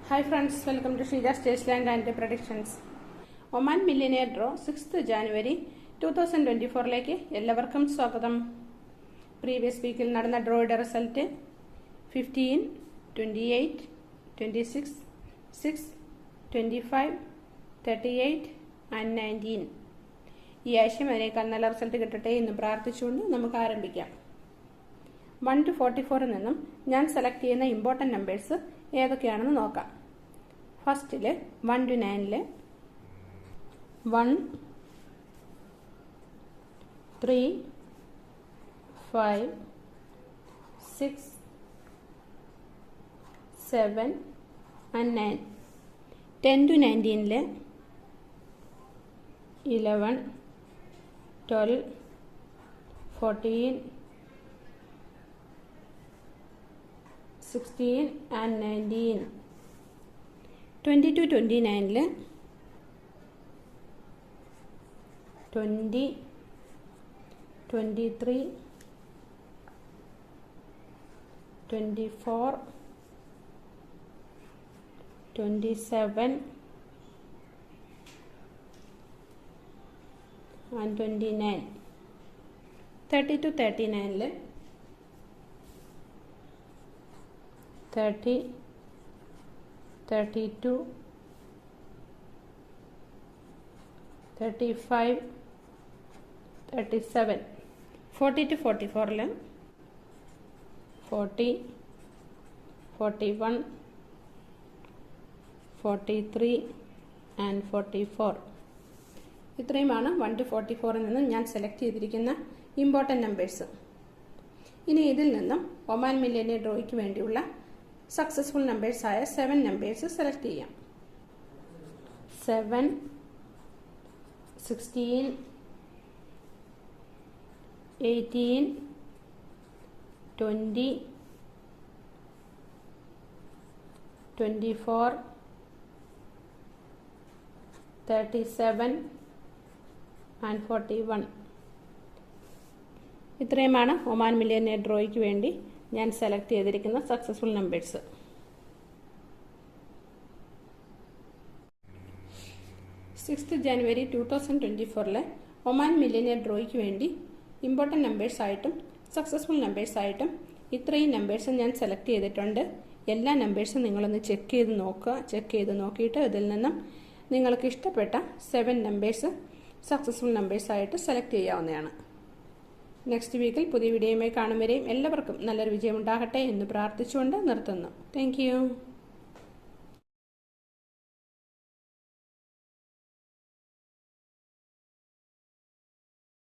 Hi friends, welcome to Shrija Stageland and Predictions. Oman Millionaire Draw 6th January 2024 എല്ലാവർക്കും സ്വാഗതം. Previous വീക്കിൽ നടന്ന ഡ്രോയുടെ result 15, 28, 26, 6, 25, 38 and 19. ഈ ആഴ്ചയും അതിനേക്കാൾ നല്ല റിസൾട്ട് കിട്ടട്ടെ എന്ന് പ്രാർത്ഥിച്ചുകൊണ്ട് നമുക്ക് ആരംഭിക്കാം. 1 to 44 നിന്നും ഞാൻ സെലക്ട് ചെയ്യുന്ന ഇമ്പോർട്ടൻറ്റ് നമ്പേഴ്സ് ഏതൊക്കെയാണെന്ന് നോക്കാം. ഫസ്റ്റിൽ 1 to 9 1, 3, 5, 6, 7 and 9. 10 to 19 11, 12, 14, 16 and 19. 20 to 29 20, 23, 24, 27 and 29. 30 to 39 30, 32, 35, 37. 40 to 44 40, 41, 43 and 44. ഇത്രയുമാണ് 1 to 44 നിന്നും ഞാൻ സെലക്ട് ചെയ്തിരിക്കുന്ന ഇമ്പോർട്ടൻറ്റ് നമ്പേഴ്സ്. ഇനി ഇതിൽ നിന്നും ഒമാൻ മില്യനിയർ ഡ്രോയ്ക്ക് വേണ്ടിയുള്ള സക്സസ്ഫുൾ നമ്പേഴ്സായ 7 നമ്പേഴ്സ് സെലക്ട് ചെയ്യാം. 7, 16, 18, 20, 24, 37 and 41. ഇത്രയുമാണ് ഒമാൻ മില്യനിയർ ഡ്രോയ്ക്ക് വേണ്ടി ഞാൻ സെലക്ട് ചെയ്തിരിക്കുന്ന സക്സസ്ഫുൾ നമ്പേഴ്സ്. സിക്സ്ത് ജനുവരി 2024 ഒമാൻ മില്യനിയർ ഡ്രോയ്ക്ക് വേണ്ടി ഇമ്പോർട്ടൻറ്റ് നമ്പേഴ്സായിട്ടും സക്സസ്ഫുൾ നമ്പേഴ്സായിട്ടും ഇത്രയും നമ്പേഴ്സ് ഞാൻ സെലക്ട് ചെയ്തിട്ടുണ്ട്. എല്ലാ നമ്പേഴ്സും നിങ്ങളൊന്ന് ചെക്ക് ചെയ്ത് നോക്കുക. ചെക്ക് ചെയ്ത് നോക്കിയിട്ട് ഇതിൽ നിന്നും നിങ്ങൾക്ക് ഇഷ്ടപ്പെട്ട 7 നമ്പേഴ്സ് സക്സസ്ഫുൾ നമ്പേഴ്സായിട്ട് സെലക്ട് ചെയ്യാവുന്നതാണ്. നെക്സ്റ്റ് വീക്കിൽ പുതിയ വീഡിയോയുമായി കാണും വരെയും എല്ലാവർക്കും നല്ലൊരു വിജയം ഉണ്ടാകട്ടെ എന്ന് പ്രാർത്ഥിച്ചുകൊണ്ട് നിർത്തുന്നു. Thank you.